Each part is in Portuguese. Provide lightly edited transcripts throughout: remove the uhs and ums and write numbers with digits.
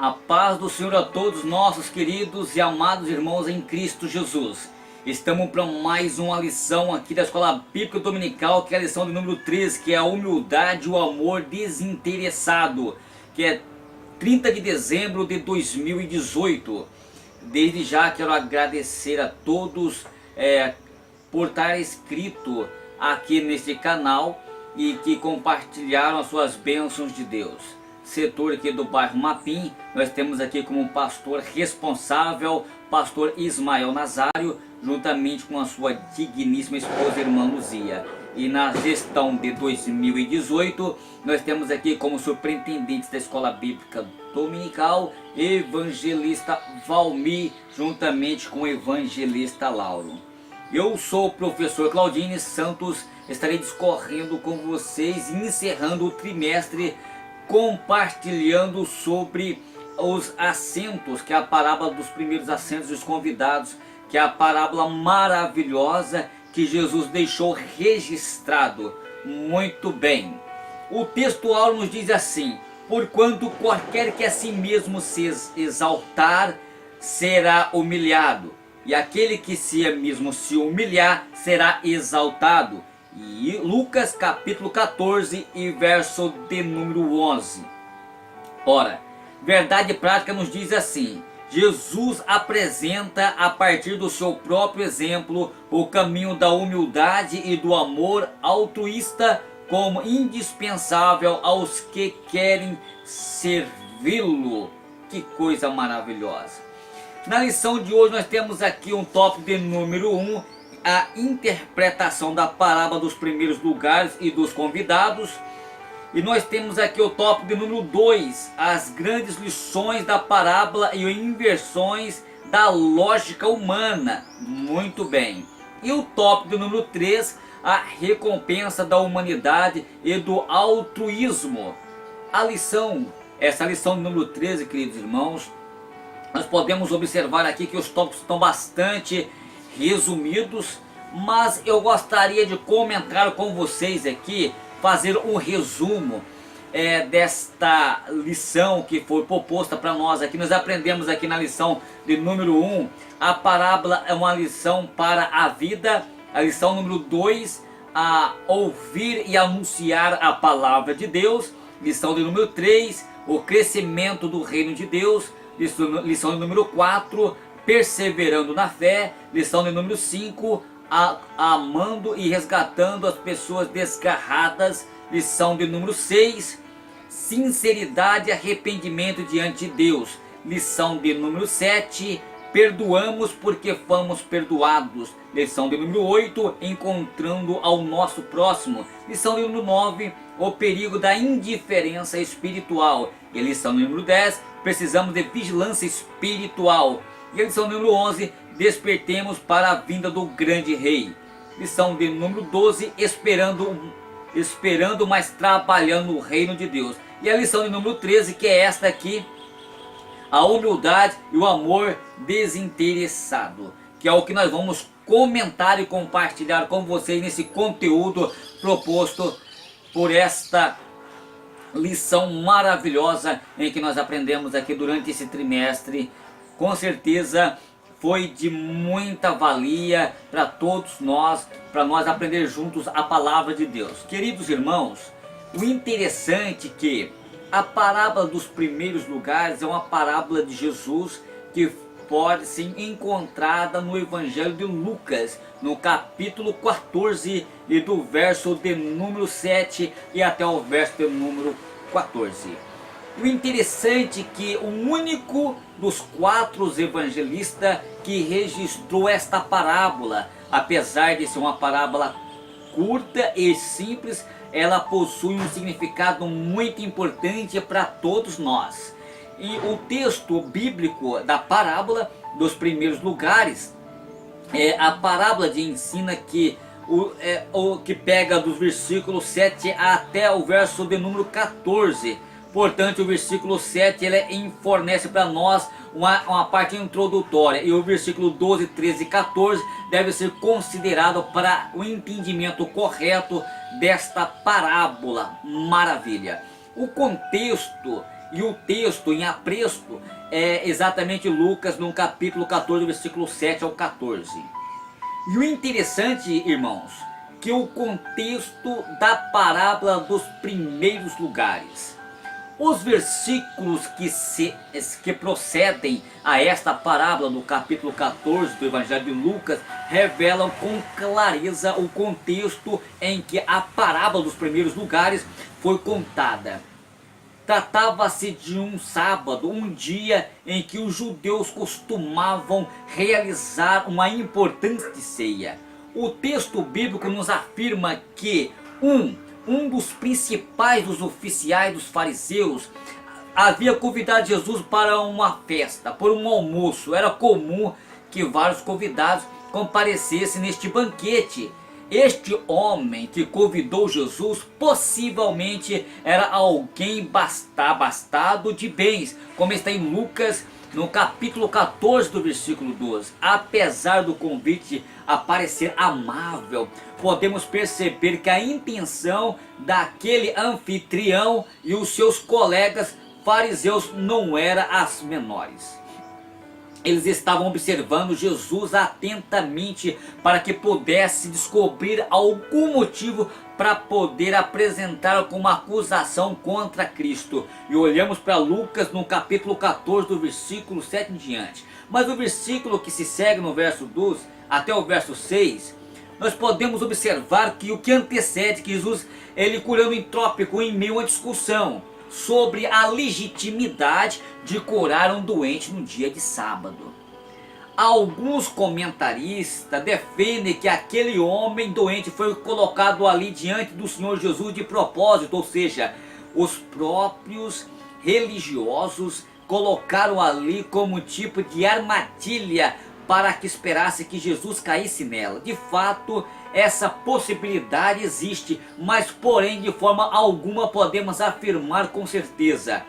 A paz do Senhor a todos nossos queridos e amados irmãos em Cristo Jesus. Estamos para mais uma lição aqui da Escola Bíblica Dominical, que é a lição de número 13, que é a humildade e o amor desinteressado, que é 30 de dezembro de 2018. Desde já quero agradecer a todos por estar inscrito aqui neste canal e que compartilharam as suas bênçãos de Deus. Setor aqui do bairro Mapim, nós temos aqui como pastor responsável, pastor Ismael Nazário, juntamente com a sua digníssima esposa, irmã Luzia. E na gestão de 2018, nós temos aqui como superintendentes da Escola Bíblica Dominical, evangelista Valmir, juntamente com o evangelista Lauro. Eu sou o professor Claudine Santos, estarei discorrendo com vocês, encerrando o trimestre, compartilhando sobre os assentos, que é a parábola dos primeiros assentos dos convidados, que é a parábola maravilhosa que Jesus deixou registrado. Muito bem. O texto áureo nos diz assim: porquanto qualquer que a si mesmo se exaltar será humilhado, e aquele que si mesmo se humilhar será exaltado. E Lucas capítulo 14 e verso de número 11. Ora, verdade prática nos diz assim: Jesus apresenta a partir do seu próprio exemplo o caminho da humildade e do amor altruísta como indispensável aos que querem servi-lo. Que coisa maravilhosa! Na lição de hoje nós temos aqui um tópico de número 1, a interpretação da parábola dos primeiros lugares e dos convidados. E nós temos aqui o tópico de número 2, as grandes lições da parábola e inversões da lógica humana. Muito bem. E o tópico de número 3, a recompensa da humanidade e do altruísmo. Essa lição de número 13, queridos irmãos, nós podemos observar aqui que os tópicos estão bastante resumidos, mas eu gostaria de comentar com vocês aqui, fazer um resumo desta lição que foi proposta para nós aqui. Nós aprendemos aqui na lição de número 1, a parábola é uma lição para a vida. A lição número 2, a ouvir e anunciar a palavra de Deus. Lição de número 3, o crescimento do reino de Deus. Lição de número 4, perseverando na fé. Lição de número 5, amando e resgatando as pessoas desgarradas. Lição de número 6, sinceridade e arrependimento diante de Deus. Lição de número 7, perdoamos porque fomos perdoados. Lição de número 8, encontrando ao nosso próximo. Lição de número 9, o perigo da indiferença espiritual. E a lição de número 10, precisamos de vigilância espiritual. E a lição número 11, despertemos para a vinda do grande rei. Lição de número 12, esperando, mas trabalhando no reino de Deus. E a lição de número 13, que é esta aqui, a humildade e o amor desinteressado, que é o que nós vamos comentar e compartilhar com vocês nesse conteúdo proposto por esta lição maravilhosa em que nós aprendemos aqui durante esse trimestre. Com certeza foi de muita valia para todos nós, para nós aprender juntos a palavra de Deus. Queridos irmãos, o interessante é que a parábola dos primeiros lugares é uma parábola de Jesus que pode ser encontrada no Evangelho de Lucas, no capítulo 14 e do verso de número 7 e até o verso de número 14. O interessante é que o único dos 4 evangelistas que registrou esta parábola, apesar de ser uma parábola curta e simples, ela possui um significado muito importante para todos nós. E o texto bíblico da parábola dos primeiros lugares, a parábola de ensina que o que pega dos versículos 7 até o verso de número 14. Portanto, o versículo 7 ele fornece para nós uma parte introdutória, e o versículo 12, 13 e 14 deve ser considerado para o entendimento correto desta parábola. Maravilha! O contexto E o texto em apresto é exatamente Lucas no capítulo 14, versículo 7 ao 14. E o interessante, irmãos, que o contexto da parábola dos primeiros lugares. Os versículos que procedem a esta parábola no capítulo 14 do Evangelho de Lucas revelam com clareza o contexto em que a parábola dos primeiros lugares foi contada. Tratava-se de um sábado, um dia em que os judeus costumavam realizar uma importante ceia. O texto bíblico nos afirma que um dos principais dos oficiais dos fariseus havia convidado Jesus para uma festa, por um almoço. Era comum que vários convidados comparecessem neste banquete. Este homem que convidou Jesus possivelmente era alguém abastado de bens, como está em Lucas no capítulo 14 do versículo 12. Apesar do convite a parecer amável, podemos perceber que a intenção daquele anfitrião e os seus colegas fariseus não era as menores. Eles estavam observando Jesus atentamente para que pudesse descobrir algum motivo para poder apresentar como acusação contra Cristo. E olhamos para Lucas no capítulo 14 do versículo 7 em diante. Mas o versículo que se segue no verso 12 até o verso 6, nós podemos observar que o que antecede que Jesus, ele curando em trópico em meio a discussão sobre a legitimidade de curar um doente no dia de sábado. Alguns comentaristas defendem que aquele homem doente foi colocado ali diante do Senhor Jesus de propósito, ou seja, os próprios religiosos colocaram ali como tipo de armadilha para que esperasse que Jesus caísse nela. De fato, essa possibilidade existe, mas porém de forma alguma podemos afirmar com certeza.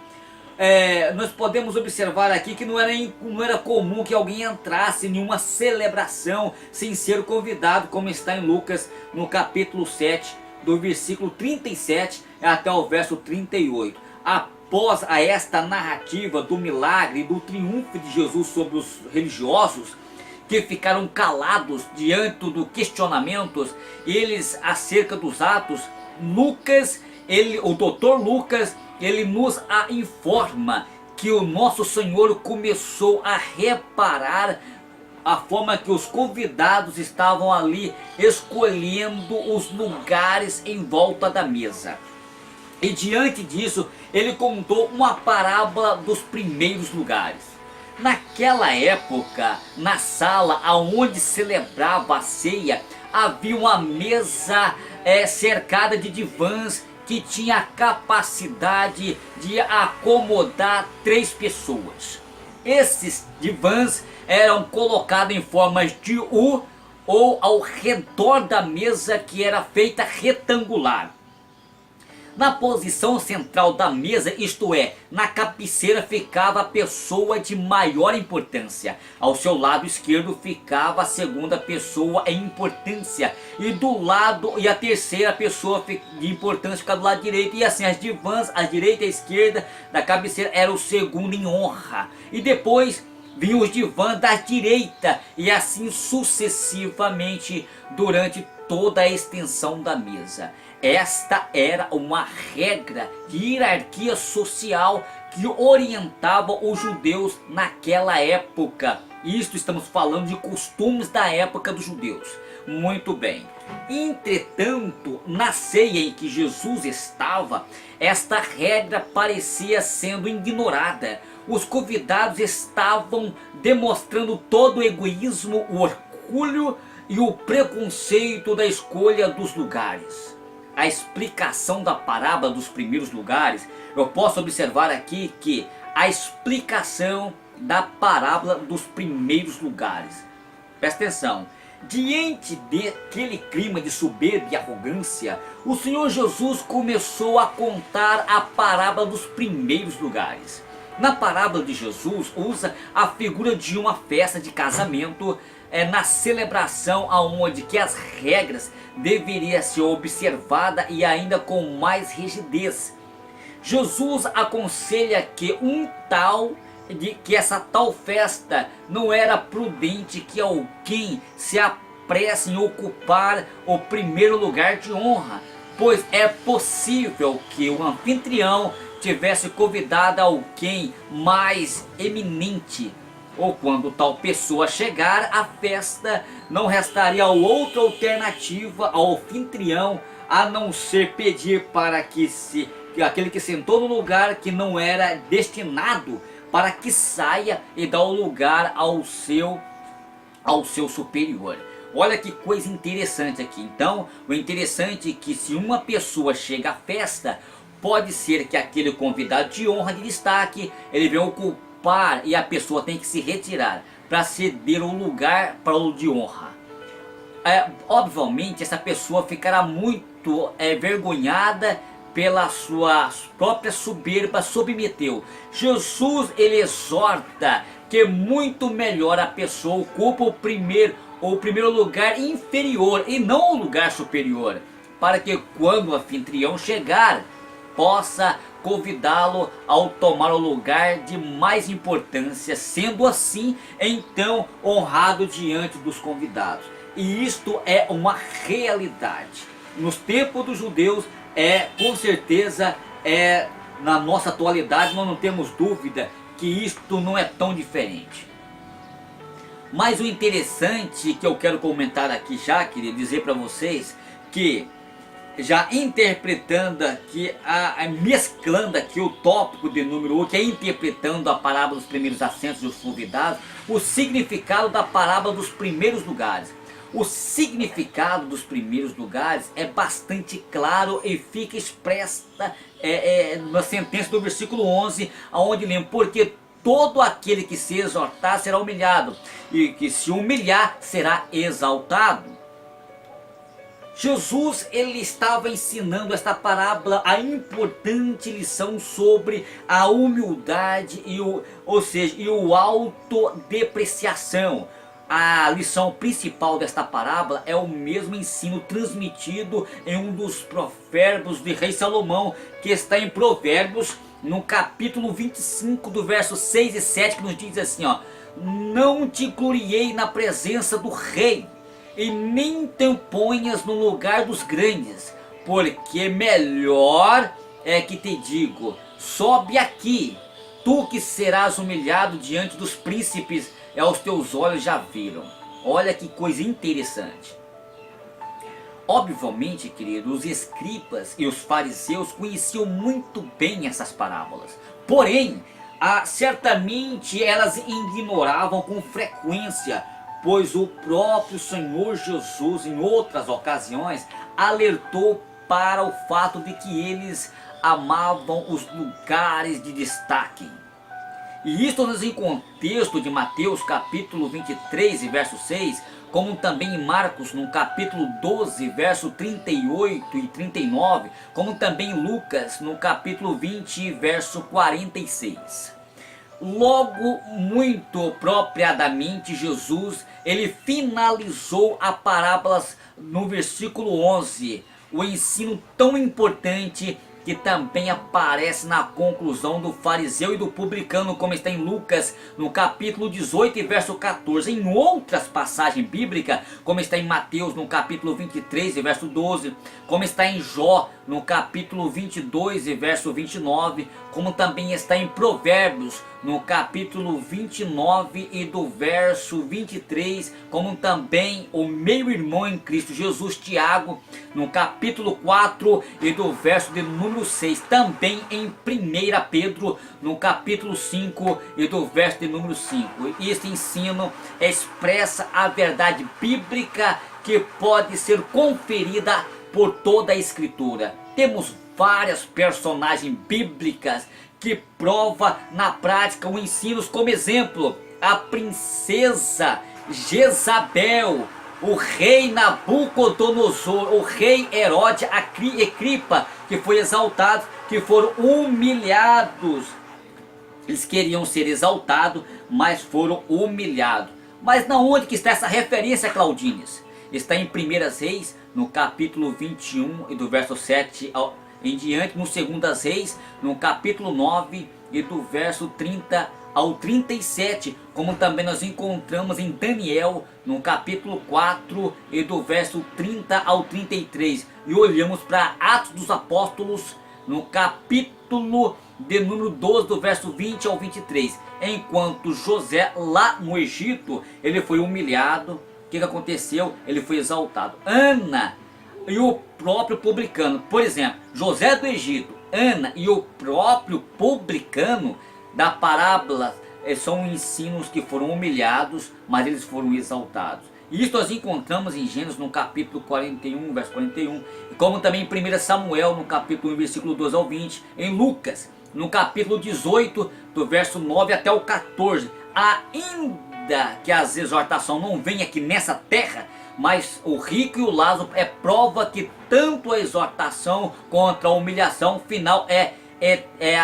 Nós podemos observar aqui que não era comum que alguém entrasse em uma celebração sem ser convidado, como está em Lucas no capítulo 7, do versículo 37 até o verso 38. Após esta narrativa do milagre e do triunfo de Jesus sobre os religiosos, que ficaram calados diante do questionamentos eles acerca dos atos, o doutor Lucas, ele nos informa que o nosso Senhor começou a reparar a forma que os convidados estavam ali escolhendo os lugares em volta da mesa. E diante disso, ele contou uma parábola dos primeiros lugares. Naquela época, na sala onde celebrava a ceia, havia uma mesa cercada de divãs que tinha a capacidade de acomodar 3 pessoas. Esses divãs eram colocados em formas de U ou ao redor da mesa, que era feita retangular. Na posição central da mesa, isto é, na cabeceira, ficava a pessoa de maior importância. Ao seu lado esquerdo ficava a segunda pessoa em importância. E a terceira pessoa de importância ficava do lado direito. E assim, as divãs, à direita e à esquerda da cabeceira, era o segundo em honra. E depois vinham os divãs da direita. E assim sucessivamente durante toda a extensão da mesa. Esta era uma regra de hierarquia social que orientava os judeus naquela época. Isto estamos falando de costumes da época dos judeus. Muito bem. Entretanto, na ceia em que Jesus estava, esta regra parecia sendo ignorada. Os convidados estavam demonstrando todo o egoísmo, o orgulho e o preconceito da escolha dos lugares. A explicação da parábola dos primeiros lugares, eu posso observar aqui que a explicação da parábola dos primeiros lugares, presta atenção, diante daquele clima de soberba e arrogância, o Senhor Jesus começou a contar a parábola dos primeiros lugares. Na parábola de Jesus usa a figura de uma festa de casamento, na celebração aonde que as regras deveriam ser observadas e ainda com mais rigidez. Jesus aconselha que que essa tal festa não era prudente que alguém se apresse em ocupar o primeiro lugar de honra, pois é possível que o anfitrião tivesse convidado alguém mais eminente, ou quando tal pessoa chegar à festa, não restaria outra alternativa ao anfitrião a não ser pedir para que aquele que sentou no lugar que não era destinado, para que saia e dá o lugar ao seu superior. Olha que coisa interessante aqui. Então, o interessante é que se uma pessoa chega à festa, pode ser que aquele convidado de honra, de destaque, ele venha ocupar e a pessoa tem que se retirar para ceder o lugar para o de honra. Obviamente essa pessoa ficará muito vergonhada pela sua própria soberba, submeteu. Jesus, ele exorta que muito melhor a pessoa ocupa o primeiro lugar inferior e não o lugar superior, para que quando o anfitrião chegar, possa convidá-lo ao tomar o lugar de mais importância, sendo assim então honrado diante dos convidados. E isto é uma realidade nos tempos dos judeus, com certeza na nossa atualidade nós não temos dúvida que isto não é tão diferente. Mas o interessante que eu quero comentar aqui já, queria dizer para vocês, que já interpretando aqui, mesclando aqui o tópico de número 1, que é interpretando a parábola dos primeiros assentos dos convidados, o significado da parábola dos primeiros lugares. O significado dos primeiros lugares é bastante claro e fica expressa na sentença do versículo 11, onde lemos: porque todo aquele que se exortar será humilhado, e que se humilhar será exaltado. Jesus, ele estava ensinando esta parábola a importante lição sobre a humildade e o autodepreciação. A lição principal desta parábola é o mesmo ensino transmitido em um dos provérbios de rei Salomão, que está em Provérbios, no capítulo 25, do verso 6 e 7, que nos diz assim, ó: não te gloriei na presença do rei, e nem te ponhas no lugar dos grandes, porque melhor é que te digo, sobe aqui, tu que serás humilhado diante dos príncipes, aos teus olhos já viram. Olha que coisa interessante. Obviamente, querido, os escribas e os fariseus conheciam muito bem essas parábolas, porém, certamente elas ignoravam com frequência, pois o próprio Senhor Jesus, em outras ocasiões, alertou para o fato de que eles amavam os lugares de destaque. E isto nos em contexto de Mateus capítulo 23 e verso 6, como também em Marcos no capítulo 12, verso 38 e 39, como também em Lucas no capítulo 20, verso 46. Logo, muito propriamente, Jesus, ele finalizou a parábola no versículo 11, o ensino tão importante que também aparece na conclusão do fariseu e do publicano, como está em Lucas no capítulo 18 e verso 14, em outras passagens bíblicas, como está em Mateus no capítulo 23 e verso 12, como está em Jó no capítulo 22 e verso 29, como também está em Provérbios no capítulo 29 e do verso 23, como também o meu irmão em Cristo Jesus, Tiago, no capítulo 4 e do verso de número 6, também em 1 Pedro, no capítulo 5 e do verso de número 5. Este ensino expressa a verdade bíblica que pode ser conferida por toda a Escritura. Temos várias personagens bíblicas que provam na prática o ensino, como exemplo, a princesa Jezabel, o rei Nabucodonosor, o rei Herodes Agripa, que foi exaltado, que foram humilhados. Eles queriam ser exaltados, mas foram humilhados. Mas na onde que está essa referência, Claudines? Está em 1 Reis, no capítulo 21 e do verso 7 em diante, no 2 Reis, no capítulo 9 e do verso 30 ao 37, como também nós encontramos em Daniel, no capítulo 4 e do verso 30 ao 33. E olhamos para Atos dos Apóstolos, no capítulo de número 12, do verso 20 ao 23. Enquanto José, lá no Egito, ele foi humilhado. O que aconteceu? Ele foi exaltado. Ana e o próprio publicano, por exemplo, José do Egito, Ana e o próprio publicano da parábola, são ensinos que foram humilhados, mas eles foram exaltados. E isso nós encontramos em Gênesis, no capítulo 41, verso 41, como também em 1 Samuel, no capítulo 1, versículo 12 ao 20, em Lucas, no capítulo 18, do verso 9 até o 14. Ainda que as exortações não venham aqui nessa terra, mas o rico e o Lázaro é prova que tanto a exortação contra a humilhação final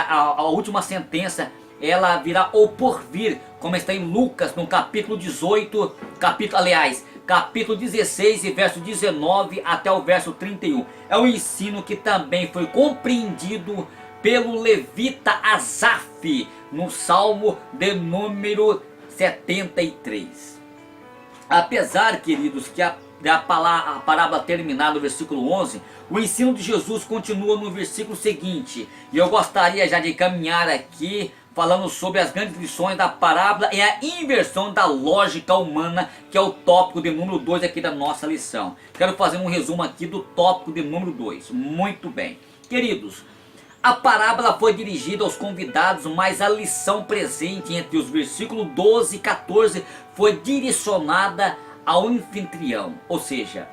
a última sentença, ela virá o porvir, como está em Lucas, no capítulo 18, capítulo 16 e verso 19 até o verso 31. É um ensino que também foi compreendido pelo levita Asaf, no Salmo de número 73. Apesar, queridos, que a parábola terminar no versículo 11, o ensino de Jesus continua no versículo seguinte. E eu gostaria já de caminhar aqui falando sobre as grandes lições da parábola e a inversão da lógica humana, que é o tópico de número 2 aqui da nossa lição. Quero fazer um resumo aqui do tópico de número 2. Muito bem. Queridos, a parábola foi dirigida aos convidados, mas a lição presente entre os versículos 12 e 14 foi direcionada ao anfitrião. Ou seja,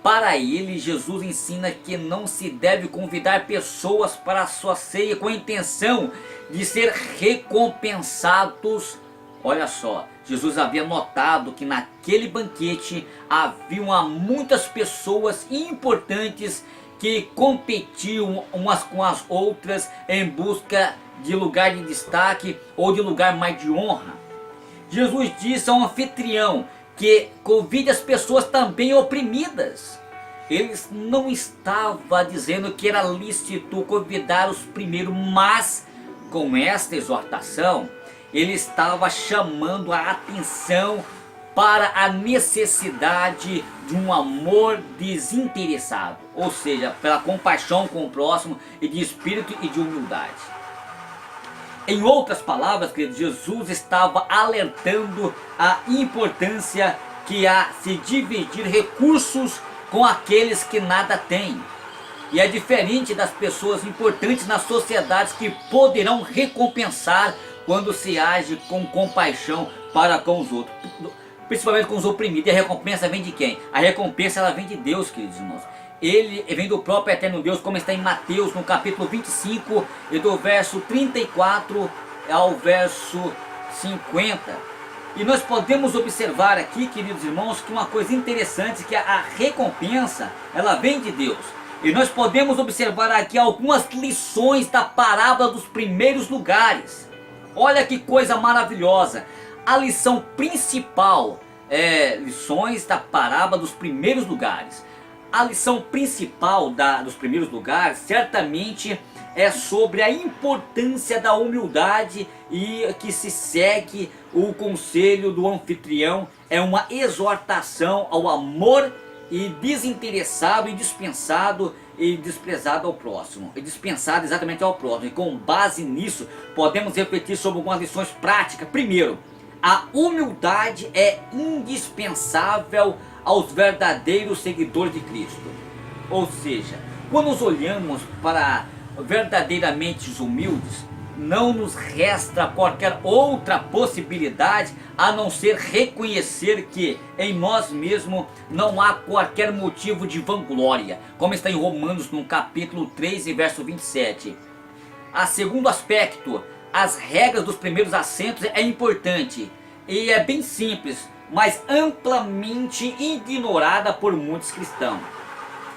para ele, Jesus ensina que não se deve convidar pessoas para a sua ceia com a intenção de ser recompensados. Olha só, Jesus havia notado que naquele banquete haviam muitas pessoas importantes que competiam umas com as outras em busca de lugar de destaque ou de lugar mais de honra. Jesus disse ao anfitrião que convide as pessoas também oprimidas. Ele não estava dizendo que era lícito convidar os primeiros, mas com esta exortação ele estava chamando a atenção para a necessidade de um amor desinteressado, ou seja, pela compaixão com o próximo e de espírito e de humildade. Em outras palavras, queridos, Jesus estava alertando a importância que há se dividir recursos com aqueles que nada têm. E é diferente das pessoas importantes nas sociedades que poderão recompensar quando se age com compaixão para com os outros, principalmente com os oprimidos. E a recompensa vem de quem? A recompensa ela vem de Deus, queridos irmãos. Ele vem do próprio eterno Deus, como está em Mateus, no capítulo 25, e do verso 34 ao verso 50. E nós podemos observar aqui, queridos irmãos, que uma coisa interessante é que a recompensa, ela vem de Deus. E nós podemos observar aqui algumas lições da parábola dos primeiros lugares. Olha que coisa maravilhosa. A lição principal lições da parábola dos primeiros lugares. A lição principal dos primeiros lugares certamente é sobre a importância da humildade e que se segue o conselho do anfitrião. É uma exortação ao amor e desinteressado e dispensado e desprezado ao próximo. E dispensado exatamente ao próximo. E com base nisso podemos refletir sobre algumas lições práticas. Primeiro, a humildade é indispensável aos verdadeiros seguidores de Cristo. Ou seja, quando nos olhamos para verdadeiramente os humildes, não nos resta qualquer outra possibilidade a não ser reconhecer que em nós mesmos não há qualquer motivo de vanglória, como está em Romanos no capítulo 3 e verso 27. A segundo aspecto, as regras dos primeiros assentos é importante e é bem simples, mas amplamente ignorada por muitos cristãos.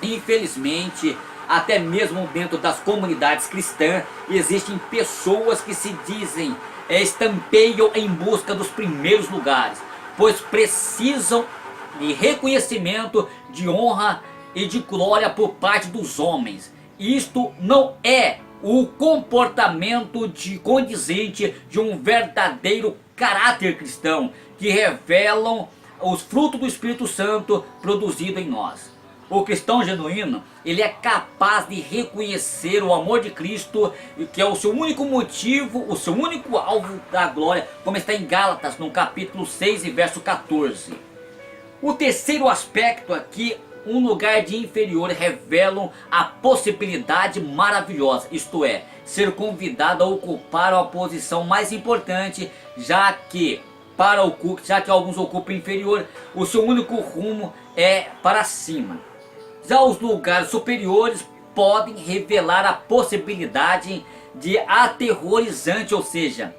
Infelizmente, até mesmo dentro das comunidades cristãs, existem pessoas que se dizem, estampeiam em busca dos primeiros lugares, pois precisam de reconhecimento, de honra e de glória por parte dos homens. Isto não é o comportamento condizente de um verdadeiro caráter cristão, que revelam os frutos do Espírito Santo produzido em nós. O cristão genuíno, ele é capaz de reconhecer o amor de Cristo, que é o seu único motivo, o seu único alvo da glória, como está em Gálatas, no capítulo 6 e verso 14. O terceiro aspecto aqui, um lugar de inferior, revelam a possibilidade maravilhosa, isto é, ser convidado a ocupar uma posição mais importante, já que alguns ocupam inferior, o seu único rumo é para cima. Já os lugares superiores podem revelar a possibilidade de aterrorizante, ou seja,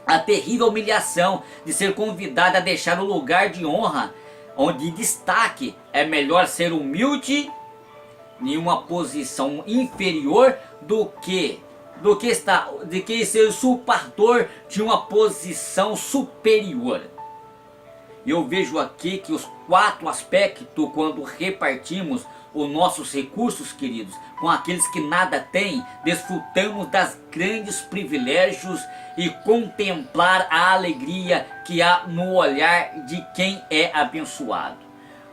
a terrível humilhação de ser convidado a deixar o lugar de honra, onde destaque é melhor ser humilde em uma posição inferior do que ser usurpador de uma posição superior. Eu vejo aqui que os 4 aspectos, quando repartimos os nossos recursos, queridos, com aqueles que nada têm, desfrutamos das grandes privilégios e contemplar a alegria que há no olhar de quem é abençoado.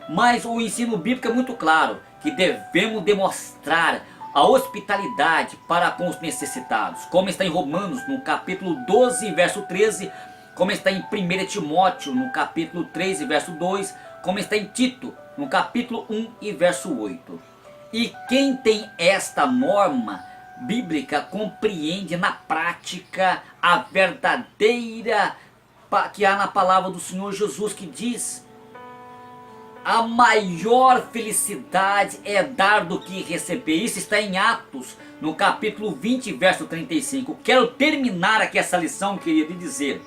Mas o ensino bíblico é muito claro, que devemos demonstrar a hospitalidade para com os necessitados, como está em Romanos, no capítulo 12, verso 13, como está em 1 Timóteo, no capítulo 3, verso 2, como está em Tito, no capítulo 1 e verso 8. E quem tem esta norma bíblica compreende na prática a verdadeira que há na palavra do Senhor Jesus, que diz: a maior felicidade é dar do que receber. Isso está em Atos, no capítulo 20, verso 35. Quero terminar aqui essa lição, querido, e dizer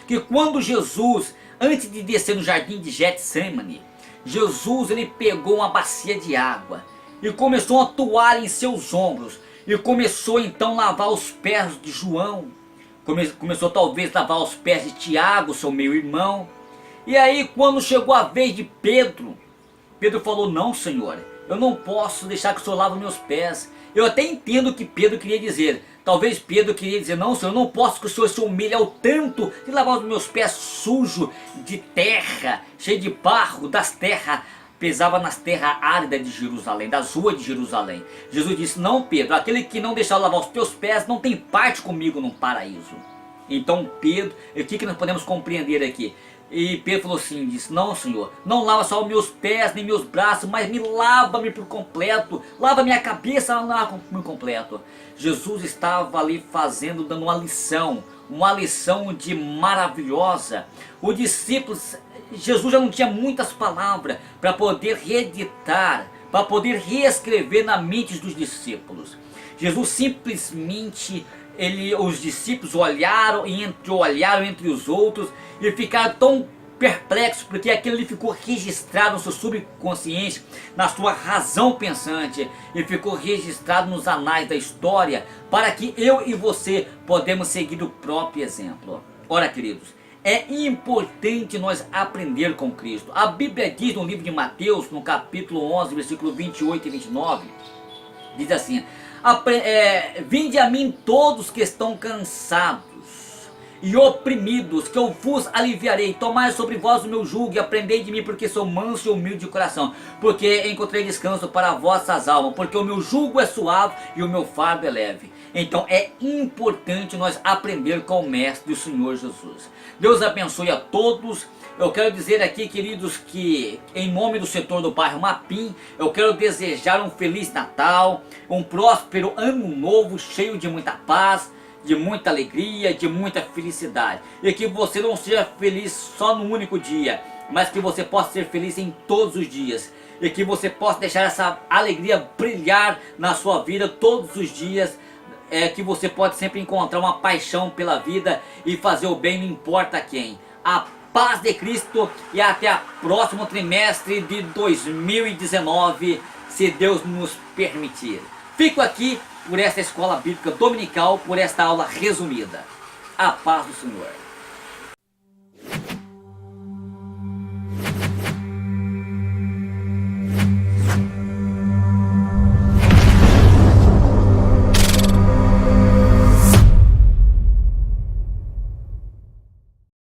que quando Jesus, antes de descer no jardim de Getsemane, Jesus, ele pegou uma bacia de água e começou a toalha em seus ombros e começou então a lavar os pés de João, começou talvez a lavar os pés de Tiago, seu meio-irmão. E aí, quando chegou a vez de Pedro, Pedro falou: não, Senhor, eu não posso deixar que o Senhor lave meus pés. Eu até entendo o que Pedro queria dizer. Talvez Pedro queria dizer: não, Senhor, eu não posso que o Senhor se humilhe ao tanto de lavar os meus pés sujos de terra, cheio de barro, das terras, pesava nas terras áridas de Jerusalém, das ruas de Jerusalém. Jesus disse: não, Pedro, aquele que não deixar lavar os teus pés não tem parte comigo no paraíso. Então Pedro, o que nós podemos compreender aqui? E Pedro falou assim, disse: não, Senhor, não lava só os meus pés nem meus braços, mas lava-me por completo, lava minha cabeça, lava por completo. Jesus estava ali dando uma lição de maravilhosa. Os discípulos, Jesus já não tinha muitas palavras para poder reeditar, para poder reescrever na mente dos discípulos. Jesus simplesmente, os discípulos olharam entre os outros e ficaram tão perplexos, porque aquilo ali ficou registrado no seu subconsciente, na sua razão pensante, e ficou registrado nos anais da história, para que eu e você podemos seguir o próprio exemplo. Ora, queridos, é importante nós aprender com Cristo. A Bíblia diz no livro de Mateus, no capítulo 11, versículo 28 e 29, diz assim: vinde a mim todos que estão cansados e oprimidos, que eu vos aliviarei. Tomai sobre vós o meu jugo e aprendei de mim, porque sou manso e humilde de coração, porque encontrei descanso para vossas almas, porque o meu jugo é suave e o meu fardo é leve. Então é importante nós aprender com o Mestre, o Senhor Jesus. Deus abençoe a todos. Eu quero dizer aqui, queridos, que em nome do setor do bairro Mapim, eu quero desejar um Feliz Natal, um próspero Ano Novo, cheio de muita paz, de muita alegria, de muita felicidade. E que você não seja feliz só no único dia, mas que você possa ser feliz em todos os dias. E que você possa deixar essa alegria brilhar na sua vida todos os dias. Que você pode sempre encontrar uma paixão pela vida e fazer o bem, não importa quem. A paz de Cristo e até o próximo trimestre de 2019, se Deus nos permitir. Fico aqui por esta escola bíblica dominical, por esta aula resumida. A paz do Senhor.